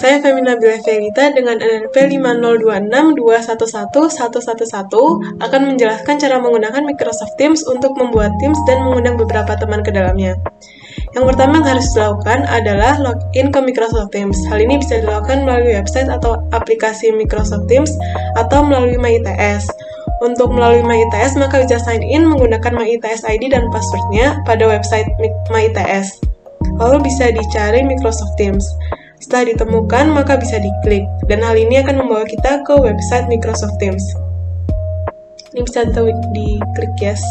Saya Femina Bilevelita dengan NRP 50262111111 akan menjelaskan cara menggunakan Microsoft Teams untuk membuat Teams dan mengundang beberapa teman ke dalamnya. Yang pertama yang harus dilakukan adalah login ke Microsoft Teams. Hal ini bisa dilakukan melalui website atau aplikasi Microsoft Teams atau melalui MyITS. Untuk melalui MyITS, maka bisa sign in menggunakan MyITS ID dan passwordnya pada website MyITS. Lalu bisa dicari Microsoft Teams. Setelah ditemukan, maka bisa diklik, dan hal ini akan membawa kita ke website Microsoft Teams. Ini bisa diklik yes.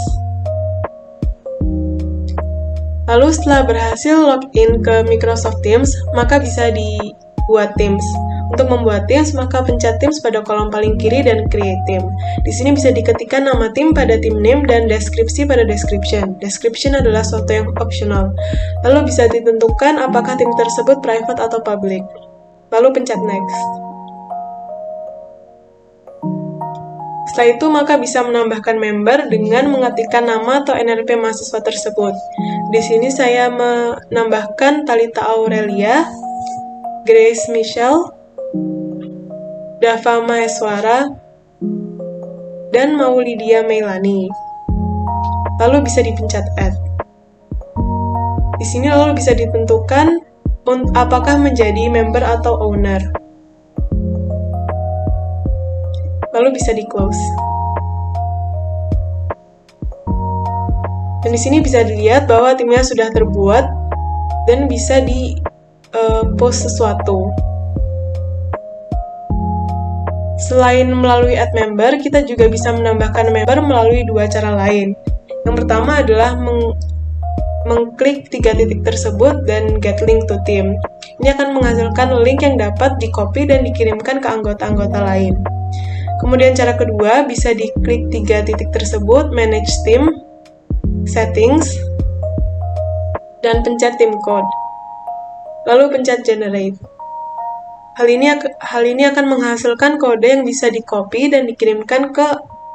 Lalu setelah berhasil login ke Microsoft Teams, maka bisa dibuat Teams. Untuk membuat Teams, maka pencet Teams pada kolom paling kiri dan Create Team. Di sini bisa diketikkan nama tim pada team name dan deskripsi pada description. Description adalah sesuatu yang optional. Lalu bisa ditentukan apakah tim tersebut private atau public. Lalu pencet Next. Setelah itu, maka bisa menambahkan member dengan mengetikkan nama atau NRP mahasiswa tersebut. Di sini saya menambahkan Talita Aurelia, Grace Michelle, Dava Maheswara, dan Maulidia Meilani. Lalu bisa dipencet Add. Di sini lalu bisa ditentukan apakah menjadi member atau owner. Lalu bisa di-close. Dan di sini bisa dilihat bahwa timnya sudah terbuat dan bisa di-post sesuatu. Selain melalui add member, kita juga bisa menambahkan member melalui dua cara lain. Yang pertama adalah mengklik 3 titik tersebut dan get link to team. Ini akan menghasilkan link yang dapat di-copy dan dikirimkan ke anggota-anggota lain. Kemudian cara kedua, bisa diklik 3 titik tersebut, manage team, settings, dan pencet team code. Lalu pencet generate. Hal ini akan menghasilkan kode yang bisa di-copy dan dikirimkan ke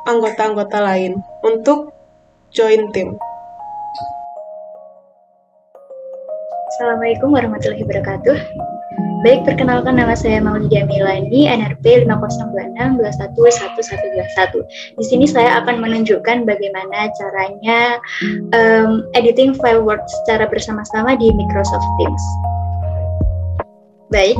anggota-anggota lain untuk join team. Assalamualaikum warahmatullahi wabarakatuh. Baik, perkenalkan nama saya Maulidia Meilani, NRP 5026211121. Di sini saya akan menunjukkan bagaimana caranya editing file Word secara bersama-sama di Microsoft Teams. Baik,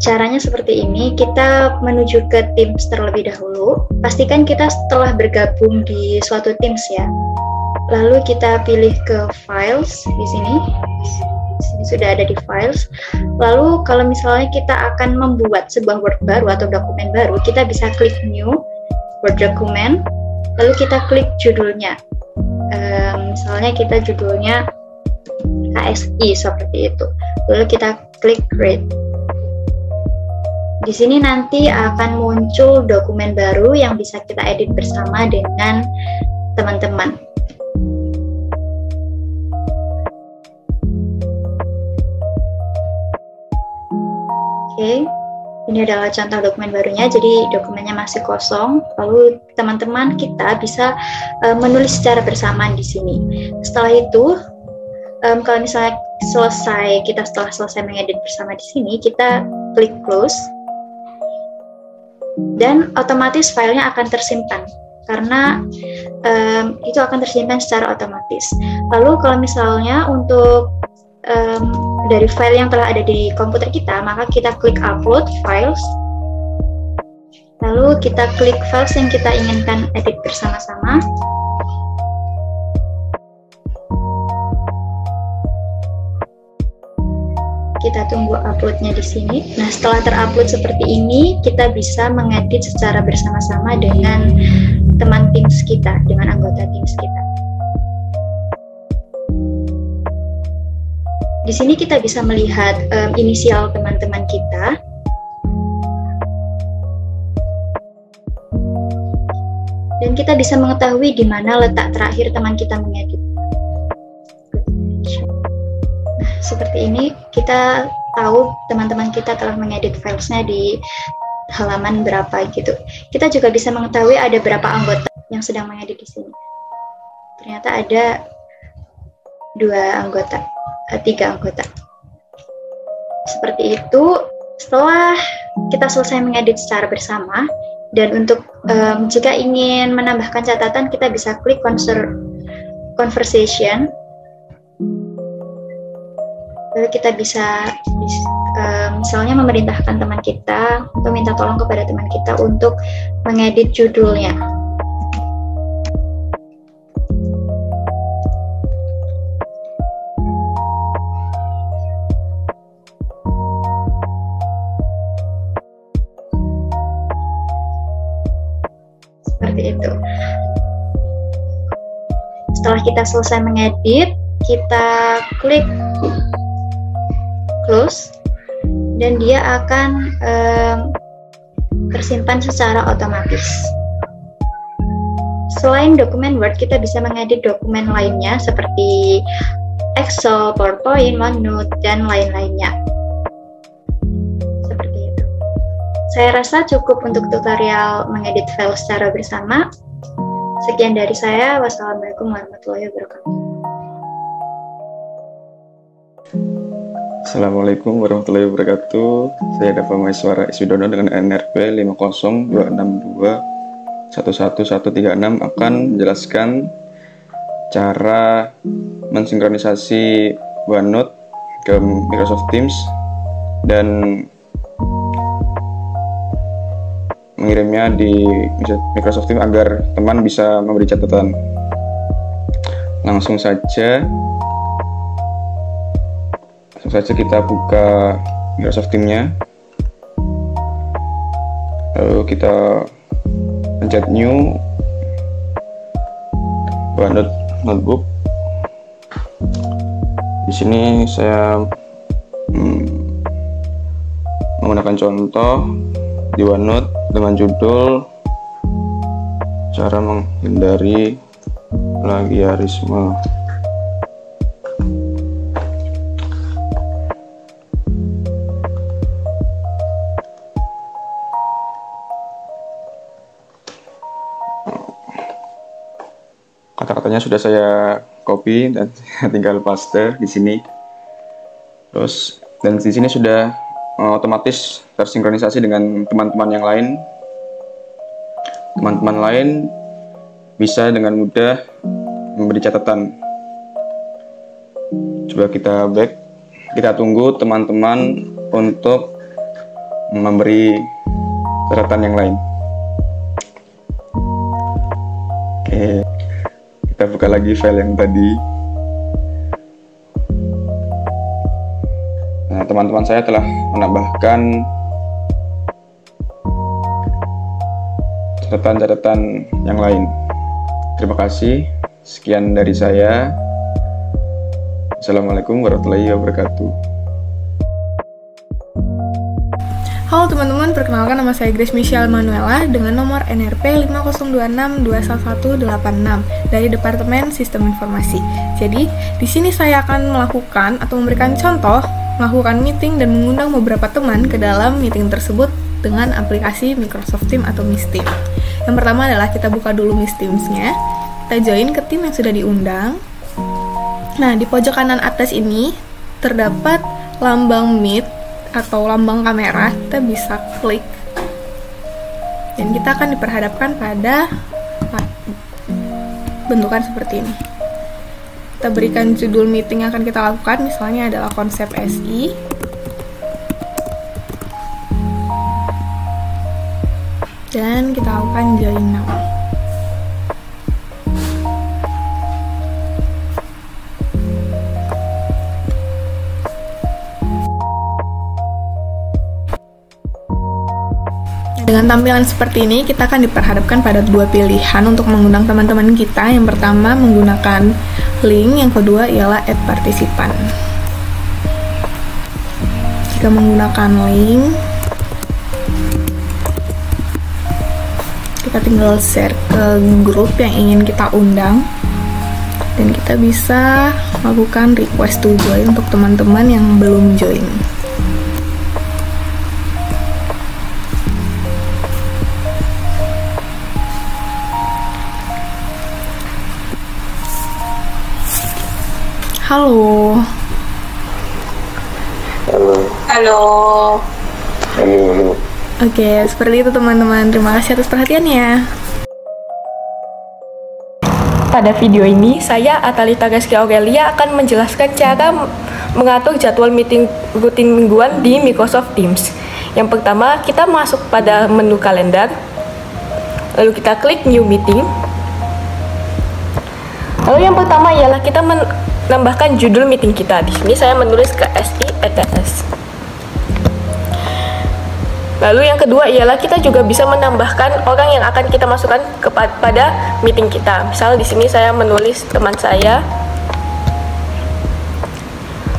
caranya seperti ini. Kita menuju ke Teams terlebih dahulu. Pastikan kita setelah bergabung di suatu Teams ya. Lalu kita pilih ke Files di sini. Sudah ada di Files. Lalu kalau misalnya kita akan membuat sebuah Word baru atau dokumen baru, kita bisa klik New Word Document. Lalu kita klik judulnya. Misalnya kita judulnya KSI seperti itu. Lalu kita klik Create. Di sini nanti akan muncul dokumen baru yang bisa kita edit bersama dengan teman-teman. Oke, ini adalah contoh dokumen barunya. Jadi dokumennya masih kosong. Lalu teman-teman kita bisa menulis secara bersamaan di sini. Setelah itu, kalau misalnya setelah selesai mengedit bersama di sini, kita klik close dan otomatis filenya akan tersimpan karena itu akan tersimpan secara otomatis. Lalu kalau misalnya untuk dari file yang telah ada di komputer kita, maka kita klik upload files, lalu kita klik files yang kita inginkan edit bersama-sama. Kita tunggu uploadnya di sini. Nah, setelah terupload seperti ini, kita bisa mengedit secara bersama-sama dengan teman Teams kita, dengan anggota Teams kita. Di sini kita bisa melihat inisial teman-teman kita. Dan kita bisa mengetahui di mana letak terakhir teman kita mengedit. Nah, seperti ini kita tahu teman-teman kita telah mengedit filesnya di halaman berapa gitu. Kita juga bisa mengetahui ada berapa anggota yang sedang mengedit di sini. Ternyata ada 3 anggota. Seperti itu. Setelah kita selesai mengedit secara bersama, dan untuk jika ingin menambahkan catatan, kita bisa klik conversation. Lalu kita bisa misalnya memerintahkan teman kita atau minta tolong kepada teman kita untuk mengedit judulnya. Seperti itu. Setelah kita selesai mengedit, kita klik close dan dia akan tersimpan secara otomatis. Selain dokumen Word, kita bisa mengedit dokumen lainnya seperti Excel, PowerPoint, OneNote, dan lain-lainnya. Seperti itu. Saya rasa cukup untuk tutorial mengedit file secara bersama. Sekian dari saya. Wassalamualaikum warahmatullahi wabarakatuh. Assalamualaikum warahmatullahi wabarakatuh. Saya Dava Maheswara Iswidono dengan NRP 50262111136 akan menjelaskan cara mensinkronisasi OneNote ke Microsoft Teams dan mengirimnya di Microsoft Teams agar teman bisa memberi catatan. Langsung saja kita buka Microsoft Teams-nya, lalu kita pencet New OneNote Notebook. Di sini saya menggunakan contoh di OneNote dengan judul cara menghindari plagiarisme. Kata-katanya sudah saya copy dan tinggal paste di sini. Terus dan di sini sudah otomatis tersinkronisasi dengan teman-teman yang lain. Teman-teman lain bisa dengan mudah memberi catatan. Coba kita back. Kita tunggu teman-teman untuk memberi catatan yang lain. Oke. Kita buka lagi file yang tadi. Nah, teman-teman saya telah menambahkan catatan-catatan yang lain. Terima kasih. Sekian dari saya. Assalamualaikum warahmatullahi wabarakatuh. Halo teman-teman, perkenalkan nama saya Grace Michelle Manuela dengan nomor NRP 502621186 dari Departemen Sistem Informasi. Jadi, di sini saya akan melakukan atau memberikan contoh melakukan meeting dan mengundang beberapa teman ke dalam meeting tersebut dengan aplikasi Microsoft Teams atau Miss Teams. Yang pertama adalah kita buka dulu Miss Teams-nya. Kita join ke tim yang sudah diundang. Nah, di pojok kanan atas ini terdapat lambang Meet atau lambang kamera. Kita bisa klik dan kita akan diperhadapkan pada bentukan seperti ini. Kita berikan judul meeting yang akan kita lakukan, misalnya adalah konsep SI. Dan kita lakukan join now. Dengan tampilan seperti ini, kita akan diperhadapkan pada dua pilihan untuk mengundang teman-teman kita. Yang pertama menggunakan link, yang kedua ialah add partisipan. Jika menggunakan link, kita tinggal share ke grup yang ingin kita undang, dan kita bisa melakukan request to join untuk teman-teman yang belum join. Halo. Halo. Halo. Oke, seperti itu teman-teman. Terima kasih atas perhatiannya. Pada video ini, saya Atalita Reski Aurelia akan menjelaskan cara mengatur jadwal meeting rutin mingguan di Microsoft Teams. Yang pertama, kita masuk pada menu kalender, lalu kita klik New Meeting. Lalu yang pertama ialah kita menambahkan judul meeting kita. Di sini saya menulis KSI ETS. Lalu yang kedua ialah kita juga bisa menambahkan orang yang akan kita masukkan kepada meeting kita. Misal di sini saya menulis teman saya.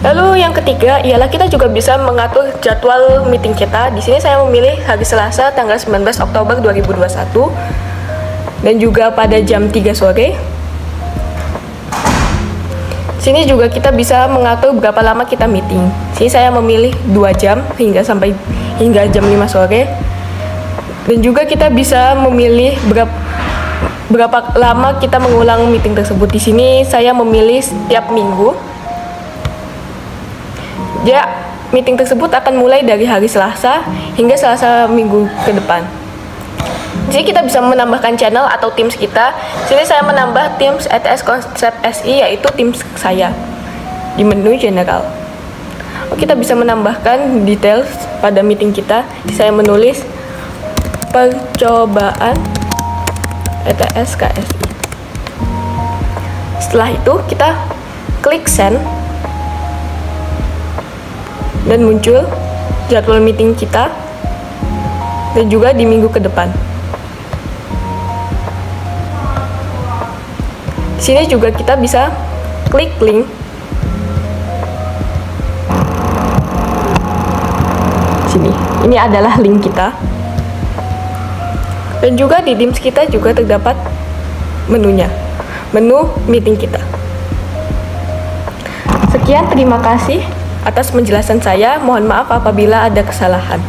Lalu yang ketiga ialah kita juga bisa mengatur jadwal meeting kita. Di sini saya memilih hari Selasa tanggal 19 Oktober 2021 dan juga pada jam 3 sore. Sini juga kita bisa mengatur berapa lama kita meeting. Sini saya memilih 2 jam hingga jam 5 sore. Dan juga kita bisa memilih berapa lama kita mengulang meeting tersebut. Di sini saya memilih setiap minggu. Ya, meeting tersebut akan mulai dari hari Selasa hingga Selasa minggu ke depan. Jadi kita bisa menambahkan channel atau Teams kita. Sini saya menambah Teams ETS Konsep SI, yaitu Teams saya di menu General. Kita bisa menambahkan details pada meeting kita. Saya menulis percobaan ETS KSI. Setelah itu kita klik Send dan muncul jadwal meeting kita dan juga di minggu ke depan. Di sini juga kita bisa klik link. Sini, ini adalah link kita. Dan juga di Teams kita juga terdapat menunya, menu meeting kita. Sekian, terima kasih atas penjelasan saya. Mohon maaf apabila ada kesalahan.